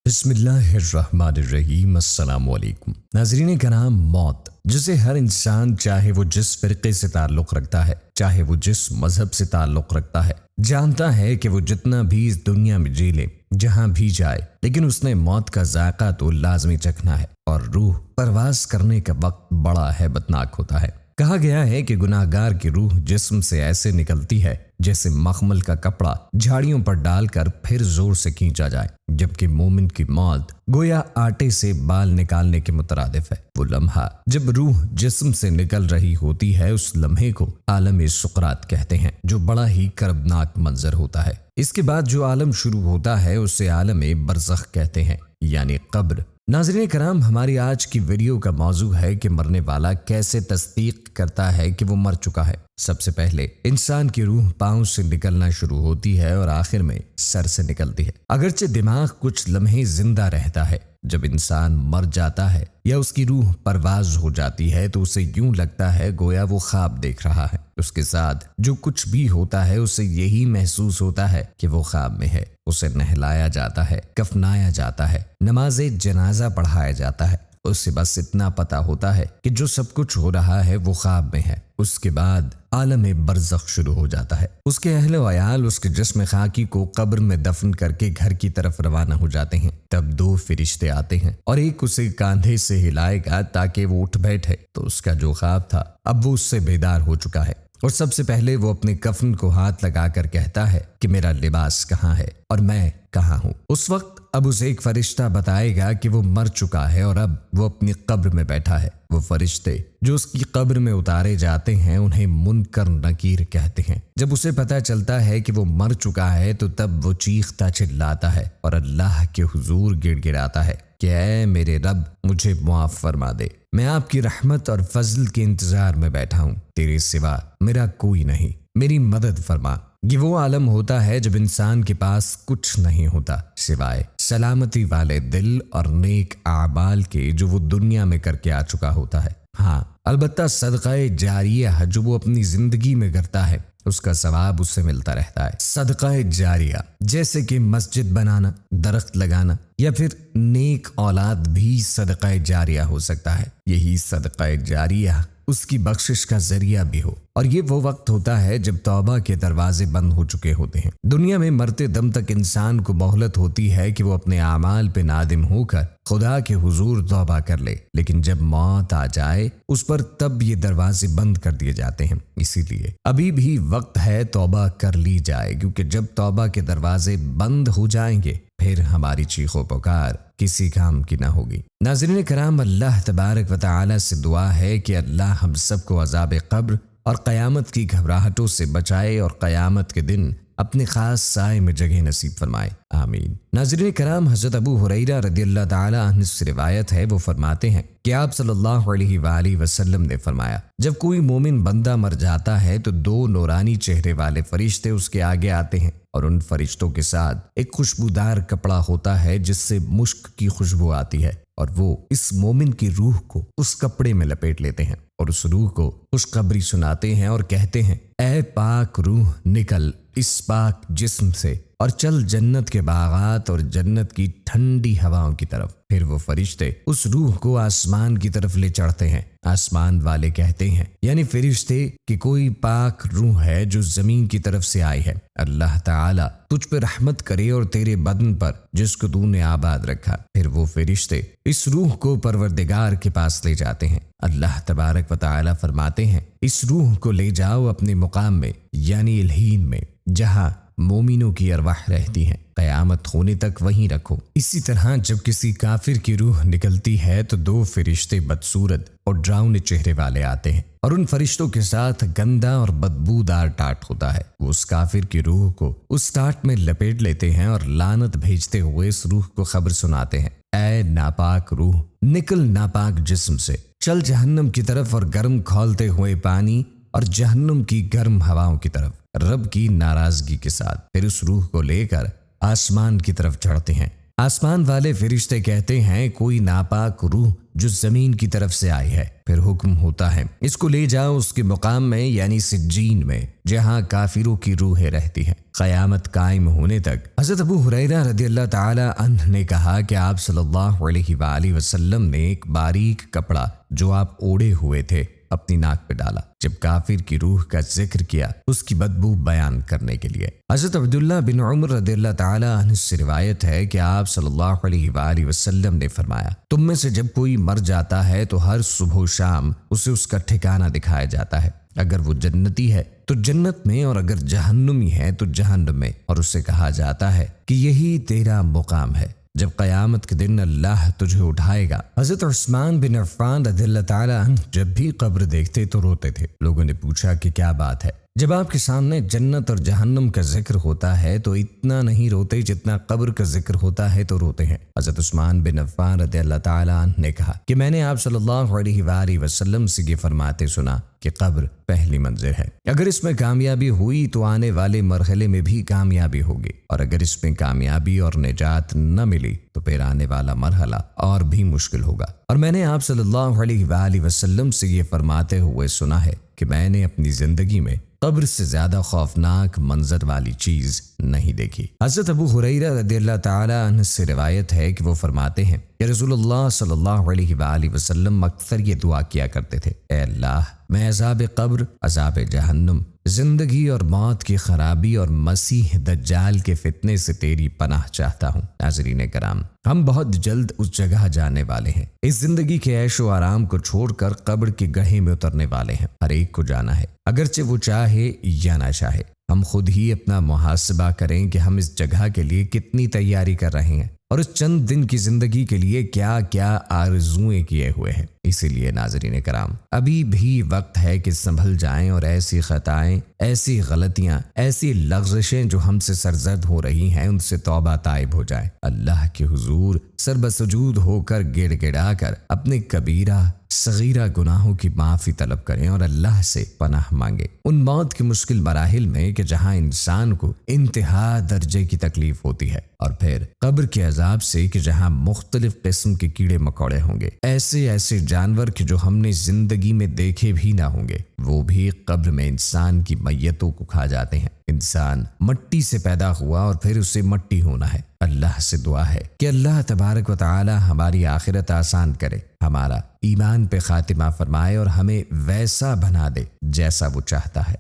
बिस्मिल्लाहिर्रहमानिर्रहीम। अस्सलाम वालेकुम। नाज़रीन करام, मौत जिसे हर इंसान, चाहे वो जिस फ़िरक़े से ताल्लुक़ रखता है, चाहे वो जिस मज़हब से ताल्लुक़ रखता है, जानता है कि वो जितना भी इस दुनिया में जी ले, जहाँ भी जाए, लेकिन उसने मौत का ज़ायक़ा तो लाज़मी चखना है। और रूह परवाज़ करने का वक्त बड़ा हैबतनाक होता है। कहा गया है कि गुनाहगार की रूह जिस्म से ऐसे निकलती है जैसे मखमल का कपड़ा झाड़ियों पर डालकर फिर जोर से खींचा जाए, जबकि मोमिन की मौत गोया आटे से बाल निकालने के मुतरादिफ है। वो लम्हा जब रूह जिस्म से निकल रही होती है, उस लम्हे को आलम सुकरात कहते हैं, जो बड़ा ही कर्बनाक मंजर होता है। इसके बाद जो आलम शुरू होता है उसे आलम बरज़ख कहते हैं, यानी कब्र। नाज़रीन कराम, हमारी आज की वीडियो का मौजू है कि मरने वाला कैसे तस्दीक करता है कि वो मर चुका है। सबसे पहले इंसान की रूह पाँव से निकलना शुरू होती है और आखिर में सर से निकलती है। अगरचे दिमाग कुछ लम्हे जिंदा रहता है, जब इंसान मर जाता है या उसकी रूह परवाज हो जाती है तो उसे यूं लगता है गोया वो ख्वाब देख रहा है। उसके साथ जो कुछ भी होता है उसे यही महसूस होता है कि वो ख्वाब में है। उसे नहलाया जाता है, कफनाया जाता है, नमाज़े जनाजा पढ़ाया जाता है। उसे बस इतना पता होता है कि जो सब कुछ हो रहा है वो ख्वाब में है। उसके बाद आलम बरज़ख शुरू हो जाता है। उसके अहले व अयाल उसके जिस्म खाकी को कब्र में दफन करके घर की तरफ रवाना हो जाते हैं। तब दो फरिश्ते आते हैं और एक उसे कांधे से हिलाएगा ताकि वो उठ बैठे। तो उसका जो ख्वाब था अब वो उससे बेदार हो चुका है और सबसे पहले वो अपने कफन को हाथ लगाकर कहता है कि मेरा लिबास कहाँ है और मैं कहाँ हूँ। उस वक्त अब उसे एक फरिश्ता बताएगा कि वो मर चुका है और अब वो अपनी कब्र में बैठा है। वो फरिश्ते जो उसकी कब्र में उतारे जाते हैं उन्हें मुनकर नकीर कहते हैं। जब उसे पता चलता है कि वो मर चुका है तो तब वो चीखता चिल्लाता है और अल्लाह के हुजूर गिड़गिड़ाता है कि ऐ मेरे रब, मुझे मुआफ फरमा दे। मैं आपकी रहमत और फजल के इंतजार में बैठा हूँ, तेरे सिवा मेरा कोई नहीं, मेरी मदद फरमा। ये वो आलम होता है जब इंसान के पास कुछ नहीं होता सिवाय सलामती वाले दिल और नेक आमाल के जो वो दुनिया में करके आ चुका होता है। हाँ, अलबत्ता सदक़ाए जारिया जो वो अपनी जिंदगी में करता है उसका सवाब उससे मिलता रहता है। सदक़ाए जारिया जैसे कि मस्जिद बनाना, दरख्त लगाना या फिर नेक औलाद भी सदक़ाए जारिया हो सकता है। यही सदक़ाए जारिया उसकी बख्शिश का जरिया भी हो। और ये वो वक्त होता है जब तौबा के दरवाजे बंद हो चुके होते हैं। दुनिया में मरते दम तक इंसान को मोहलत होती है कि वो अपने आमाल पे नादिम होकर खुदा के हुजूर तौबा कर ले, लेकिन जब मौत आ जाए उस पर तब ये दरवाजे बंद कर दिए जाते हैं। इसीलिए अभी भी वक्त है तौबा कर ली जाए, क्योंकि जब तौबा के दरवाजे बंद हो जाएंगे फिर हमारी चीखो पुकार किसी काम की ना होगी। नाज़रीन कराम, अल्लाह तबारक व तआला से दुआ है कि अल्लाह हम सबको अज़ाब कब्र और क़यामत की घबराहटों से बचाए और क़यामत के दिन अपने खास साए में जगह नसीब फरमाए, आमीन। नाज़रीन कराम, हज़रत अबू हुरैरा रदियल्लाहु ताला अन्हु से रिवायत है, वो फरमाते हैं कि आप सल्लल्लाहु अलैहि वसल्लम ने फरमाया, जब कोई मोमिन बंदा मर जाता है तो दो नूरानी चेहरे वाले फरिश्ते उसके आगे आते हैं और उन फरिश्तों के साथ एक खुशबूदार कपड़ा होता है जिससे मुश्क की खुशबू आती है और वो इस मोमिन की रूह को उस कपड़े में लपेट लेते हैं और उस रूह को खुशखबरी सुनाते हैं और कहते हैं, ऐ पाक रूह, निकल इस पाक जिस्म से और चल जन्नत के बागात और जन्नत की ठंडी हवाओं की तरफ। फिर वो फरिश्ते उस रूह को आसमान की तरफ ले चढ़ते हैं। आसमान वाले कहते हैं, यानी फरिश्ते, कि कोई पाक रूह है जो जमीन की तरफ से आई है। अल्लाह ताला तुझ पर रहमत करे और तेरे बदन पर जिसको तूने आबाद रखा। फिर वो फरिश्ते इस रूह को परवरदिगार के पास ले जाते हैं। अल्लाह तबारक व तआला फरमाते हैं, इस रूह को ले जाओ अपने मुकाम में, यानी इल्हीन में, जहाँ मोमिनों की अरवाह रहती हैं। क़यामत होने तक वहीं रखो। इसी तरह जब किसी काफिर की रूह निकलती है तो दो फरिश्ते बदसूरत और डरावने चेहरे वाले आते हैं और उन फरिश्तों के साथ गंदा और बदबूदार टाट होता है। वो उस काफिर की रूह को उस टाट में लपेट लेते हैं और लानत भेजते हुए इस रूह को खबर सुनाते हैं, ऐ नापाक रूह, निकल नापाक जिस्म से, चल जहन्नम की तरफ और गर्म खौलते हुए पानी और जहन्नम की गर्म हवाओं की तरफ रब की नाराजगी के साथ। फिर उस रूह को लेकर आसमान की तरफ चढ़ते हैं آسمان والے فرشتے کہتے ہیں کوئی ناپاک روح جو زمین کی طرف سے آئی ہے، پھر حکم ہوتا ہے اس کو لے جاؤ اس کے مقام میں یعنی سجین میں جہاں کافروں کی روحیں رہتی ہیں۔ قیامت قائم ہونے تک حضرت ابو ہریرہ رضی اللہ تعالی عنہ نے کہا کہ آپ صلی اللہ علیہ وآلہ وسلم نے ایک باریک کپڑا جو آپ اوڑے ہوئے تھے اپنی ناک پہ ڈالا جب کافر کی روح کا ذکر کیا اس کی بدبو بیان کرنے کے لیے۔ حضرت عبداللہ بن عمر رضی اللہ تعالی عنہ سے روایت ہے کہ آپ صلی اللہ علیہ وآلہ وسلم نے فرمایا، تم میں سے جب کوئی مر جاتا ہے تو ہر صبح و شام اسے اس کا ٹھکانہ دکھایا جاتا ہے، اگر وہ جنتی ہے تو جنت میں اور اگر جہنمی ہے تو جہنم میں، اور اسے کہا جاتا ہے کہ یہی تیرا مقام ہے جب قیامت کے دن اللہ تجھے اٹھائے گا۔ حضرت عثمان بن عفان رضی اللہ تعالی عنہ جب بھی قبر دیکھتے تو روتے تھے۔ لوگوں نے پوچھا کہ کیا بات ہے؟ جب آپ کے سامنے جنت اور جہنم کا ذکر ہوتا ہے تو اتنا نہیں روتے جتنا قبر کا ذکر ہوتا ہے تو روتے ہیں۔ حضرت عثمان بن عفان رضی اللہ تعالی عنہ نے کہا کہ میں نے آپ صلی اللہ علیہ وآلہ وسلم سے یہ فرماتے سنا کہ قبر پہلی منزل ہے، اگر اس میں کامیابی ہوئی تو آنے والے مرحلے میں بھی کامیابی ہوگی، اور اگر اس میں کامیابی اور نجات نہ ملی تو پھر آنے والا مرحلہ اور بھی مشکل ہوگا۔ اور میں نے آپ صلی اللہ علیہ وآلہ وسلم سے یہ فرماتے ہوئے سنا ہے کہ میں نے اپنی زندگی میں قبر سے زیادہ خوفناک منظر والی چیز نہیں دیکھی۔ حضرت ابو ہریرہ رضی اللہ تعالی عنہ سے روایت ہے کہ وہ فرماتے ہیں کہ رسول اللہ صلی اللہ علیہ وآلہ وسلم اکثر یہ دعا کیا کرتے تھے، اے اللہ میں عذاب قبر، عذاب جہنم، زندگی اور موت کی خرابی اور مسیح دجال کے فتنے سے تیری پناہ چاہتا ہوں۔ ناظرین کرام، ہم بہت جلد اس جگہ جانے والے ہیں۔ اس زندگی کے عیش و آرام کو چھوڑ کر قبر کے گڑھے میں اترنے والے ہیں۔ ہر ایک کو جانا ہے، اگرچہ وہ چاہے یا نہ چاہے۔ ہم خود ہی اپنا محاسبہ کریں کہ ہم اس جگہ کے لیے کتنی تیاری کر رہے ہیں اور اس چند دن کی زندگی کے لیے کیا کیا آرزوئیں کیے ہوئے ہیں۔ اسی لیے ناظرین کرام، ابھی بھی وقت ہے کہ سنبھل جائیں اور ایسی خطائیں، ایسی غلطیاں، ایسی لغزشیں جو ہم سے سرزد ہو رہی ہیں ان سے توبہ طائب ہو جائیں، اللہ کے حضور سر بسجود ہو کر گڑ گڑا کر اپنے کبیرہ صغیرہ گناہوں کی معافی طلب کریں اور اللہ سے پناہ مانگیں ان موت کے مشکل مراحل میں کہ جہاں انسان کو انتہا درجے کی تکلیف ہوتی ہے، اور پھر قبر کے عذاب سے کہ جہاں مختلف قسم کے کیڑے مکوڑے ہوں گے، ایسے جانور کہ جو ہم نے زندگی میں دیکھے بھی نہ ہوں گے، وہ بھی قبر میں انسان کی میتوں کو کھا جاتے ہیں۔ انسان مٹی سے پیدا ہوا اور پھر اسے مٹی ہونا ہے۔ اللہ سے دعا ہے کہ اللہ تبارک و تعالی ہماری آخرت آسان کرے، ہمارا ایمان پہ خاتمہ فرمائے اور ہمیں ویسا بنا دے جیسا وہ چاہتا ہے۔